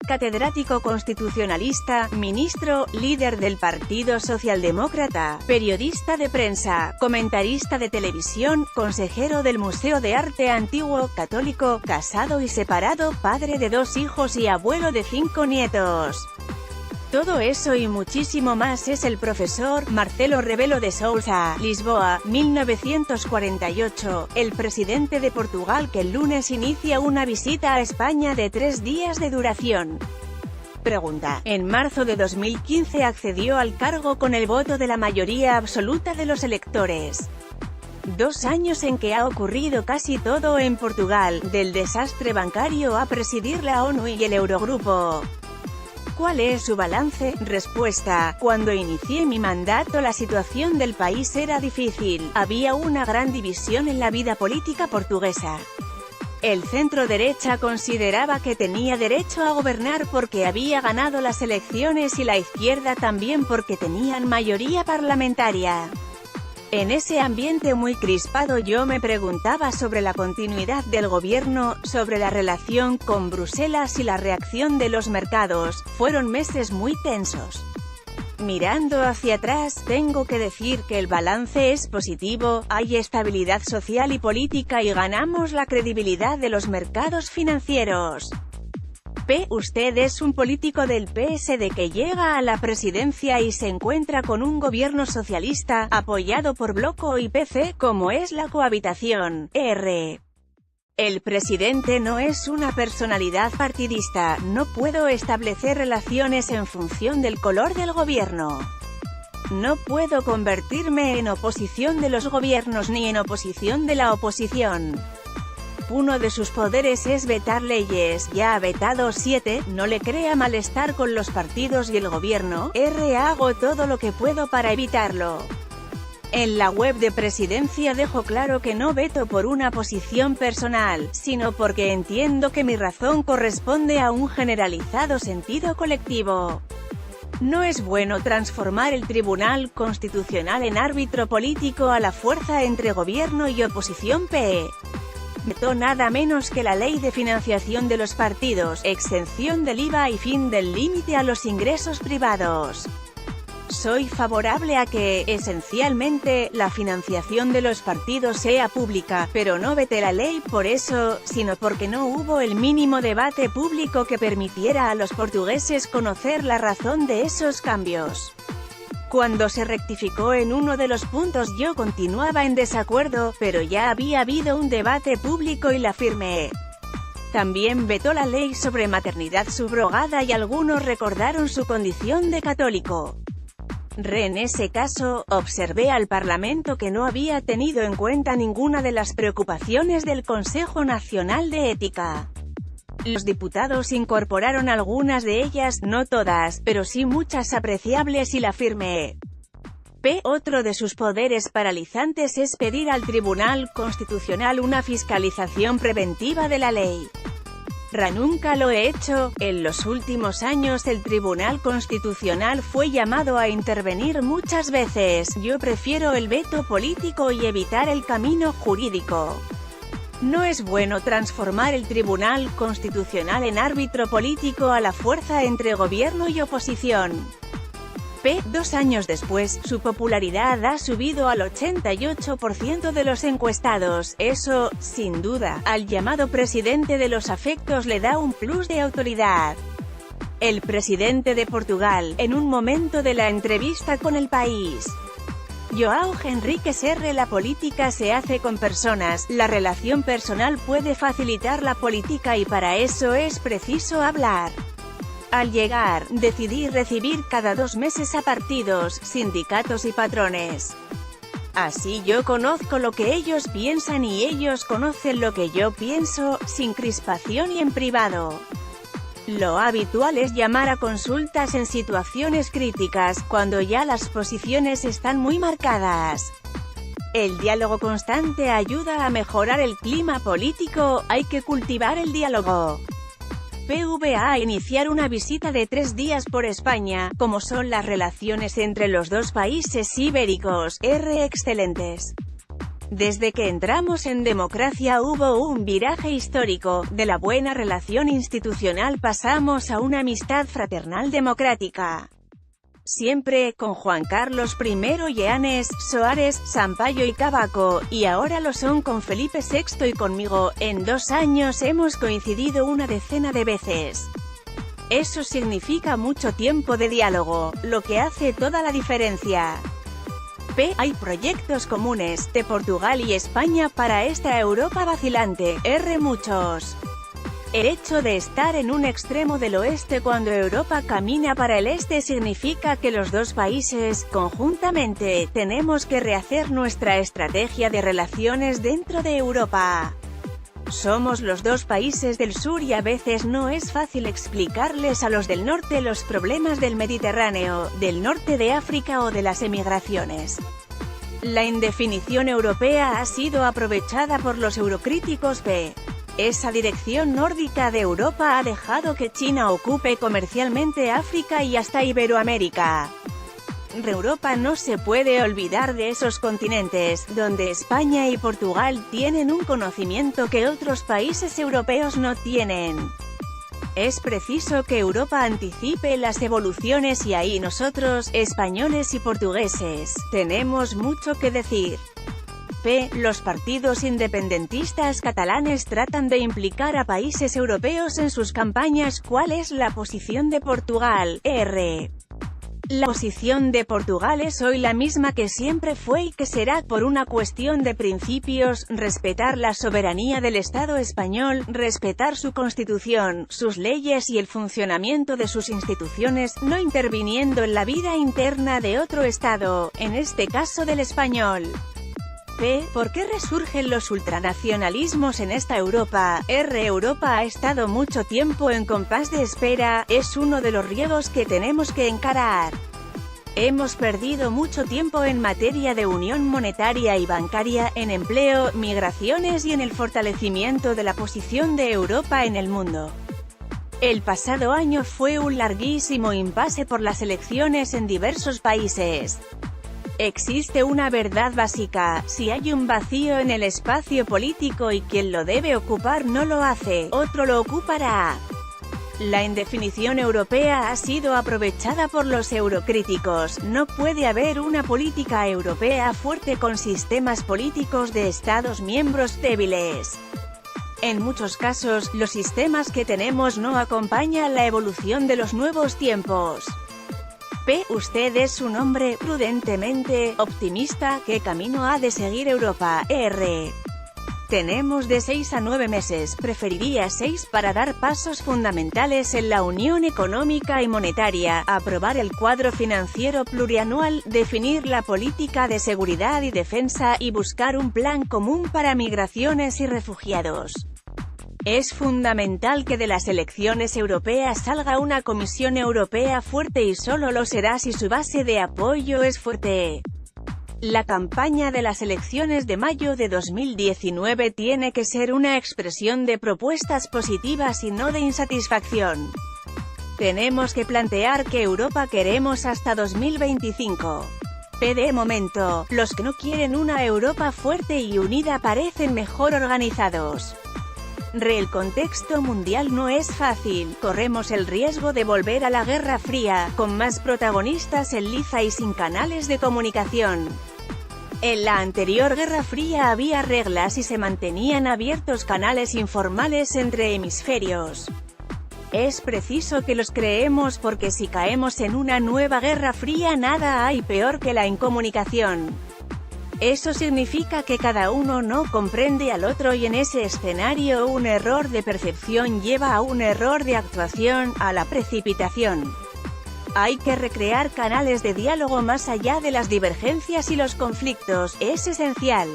catedrático constitucionalista, ministro, líder del Partido Socialdemócrata, periodista de prensa, comentarista de televisión, consejero del Museo de Arte Antiguo, católico, casado y separado, padre de 2 hijos y abuelo de 5 nietos. Todo eso y muchísimo más es el profesor Marcelo Rebelo de Sousa. Lisboa, 1948, el presidente de Portugal que el lunes inicia una visita a España de 3 días de duración. Pregunta. En marzo de 2015 accedió al cargo con el voto de la mayoría absoluta de los electores. 2 años en que ha ocurrido casi todo en Portugal, del desastre bancario a presidir la ONU y el Eurogrupo. ¿Cuál es su balance? Respuesta. Cuando inicié mi mandato la situación del país era difícil, había una gran división en la vida política portuguesa. El centro-derecha consideraba que tenía derecho a gobernar porque había ganado las elecciones y la izquierda también porque tenían mayoría parlamentaria. En ese ambiente muy crispado yo me preguntaba sobre la continuidad del gobierno, sobre la relación con Bruselas y la reacción de los mercados. Fueron meses muy tensos. Mirando hacia atrás, tengo que decir que el balance es positivo, hay estabilidad social y política y ganamos la credibilidad de los mercados financieros. Usted es un político del PSD que llega a la presidencia y se encuentra con un gobierno socialista, apoyado por Bloco y PC, como es la cohabitación. El presidente no es una personalidad partidista, no puedo establecer relaciones en función del color del gobierno. No puedo convertirme en oposición de los gobiernos ni en oposición de la oposición. Uno de sus poderes es vetar leyes, ya ha vetado 7, no le crea malestar con los partidos y el gobierno, hago todo lo que puedo para evitarlo. En la web de Presidencia dejo claro que no veto por una posición personal, sino porque entiendo que mi razón corresponde a un generalizado sentido colectivo. No es bueno transformar el Tribunal Constitucional en árbitro político a la fuerza entre gobierno y oposición. Vetó nada menos que la Ley de Financiación de los Partidos, exención del IVA y fin del límite a los ingresos privados. Soy favorable a que, esencialmente, la financiación de los partidos sea pública, pero no veté la ley por eso, sino porque no hubo el mínimo debate público que permitiera a los portugueses conocer la razón de esos cambios. Cuando se rectificó en uno de los puntos yo continuaba en desacuerdo, pero ya había habido un debate público y la firmé. También vetó la ley sobre maternidad subrogada y algunos recordaron su condición de católico. En ese caso, observé al Parlamento que no había tenido en cuenta ninguna de las preocupaciones del Consejo Nacional de Ética. Los diputados incorporaron algunas de ellas, no todas, pero sí muchas apreciables y la firmé. Otro de sus poderes paralizantes es pedir al Tribunal Constitucional una fiscalización preventiva de la ley. Nunca lo he hecho. En los últimos años el Tribunal Constitucional fue llamado a intervenir muchas veces. Yo prefiero el veto político y evitar el camino jurídico. No es bueno transformar el Tribunal Constitucional en árbitro político a la fuerza entre gobierno y oposición. 2 años después, su popularidad ha subido al 88% de los encuestados. Eso, sin duda, al llamado presidente de los afectos le da un plus de autoridad. El presidente de Portugal, en un momento de la entrevista con El País. João Henriques la política se hace con personas, la relación personal puede facilitar la política y para eso es preciso hablar. Al llegar, decidí recibir cada 2 meses a partidos, sindicatos y patrones. Así yo conozco lo que ellos piensan y ellos conocen lo que yo pienso, sin crispación y en privado. Lo habitual es llamar a consultas en situaciones críticas, cuando ya las posiciones están muy marcadas. El diálogo constante ayuda a mejorar el clima político, hay que cultivar el diálogo. Va a iniciar una visita de 3 días por España. ¿Cómo son las relaciones entre los dos países ibéricos? Excelentes. Desde que entramos en democracia hubo un viraje histórico, de la buena relación institucional pasamos a una amistad fraternal democrática. Siempre, con Juan Carlos I, Yanes, Soares, Sampaio y Cavaco, y ahora lo son con Felipe VI y conmigo. En 2 años hemos coincidido una decena de veces. Eso significa mucho tiempo de diálogo, lo que hace toda la diferencia. Hay proyectos comunes, de Portugal y España para esta Europa vacilante, muchos. El hecho de estar en un extremo del oeste cuando Europa camina para el este significa que los dos países, conjuntamente, tenemos que rehacer nuestra estrategia de relaciones dentro de Europa. Somos los dos países del sur y a veces no es fácil explicarles a los del norte los problemas del Mediterráneo, del norte de África o de las emigraciones. La indefinición europea ha sido aprovechada por los eurocríticos. Esa dirección nórdica de Europa ha dejado que China ocupe comercialmente África y hasta Iberoamérica. Europa no se puede olvidar de esos continentes, donde España y Portugal tienen un conocimiento que otros países europeos no tienen. Es preciso que Europa anticipe las evoluciones y ahí nosotros, españoles y portugueses, tenemos mucho que decir. Los partidos independentistas catalanes tratan de implicar a países europeos en sus campañas. ¿Cuál es la posición de Portugal? La posición de Portugal es hoy la misma que siempre fue y que será, por una cuestión de principios: respetar la soberanía del Estado español, respetar su constitución, sus leyes y el funcionamiento de sus instituciones, no interviniendo en la vida interna de otro Estado, en este caso del español. ¿Por qué resurgen los ultranacionalismos en esta Europa? Europa ha estado mucho tiempo en compás de espera, es uno de los riesgos que tenemos que encarar. Hemos perdido mucho tiempo en materia de unión monetaria y bancaria, en empleo, migraciones y en el fortalecimiento de la posición de Europa en el mundo. El pasado año fue un larguísimo impasse por las elecciones en diversos países. Existe una verdad básica: si hay un vacío en el espacio político y quien lo debe ocupar no lo hace, otro lo ocupará. La indefinición europea ha sido aprovechada por los eurocríticos. No puede haber una política europea fuerte con sistemas políticos de Estados miembros débiles. En muchos casos, los sistemas que tenemos no acompañan la evolución de los nuevos tiempos. Usted es un hombre prudentemente optimista. ¿Qué camino ha de seguir Europa? Tenemos de 6 a 9 meses, preferiría 6, para dar pasos fundamentales en la unión económica y monetaria, aprobar el cuadro financiero plurianual, definir la política de seguridad y defensa, y buscar un plan común para migraciones y refugiados. Es fundamental que de las elecciones europeas salga una Comisión Europea fuerte y solo lo será si su base de apoyo es fuerte. La campaña de las elecciones de mayo de 2019 tiene que ser una expresión de propuestas positivas y no de insatisfacción. Tenemos que plantear qué Europa queremos hasta 2025. De momento, los que no quieren una Europa fuerte y unida parecen mejor organizados. El contexto mundial no es fácil, corremos el riesgo de volver a la Guerra Fría, con más protagonistas en liza y sin canales de comunicación. En la anterior Guerra Fría había reglas y se mantenían abiertos canales informales entre hemisferios. Es preciso que los creemos porque si caemos en una nueva Guerra Fría nada hay peor que la incomunicación. Eso significa que cada uno no comprende al otro y en ese escenario un error de percepción lleva a un error de actuación, a la precipitación. Hay que recrear canales de diálogo más allá de las divergencias y los conflictos, es esencial.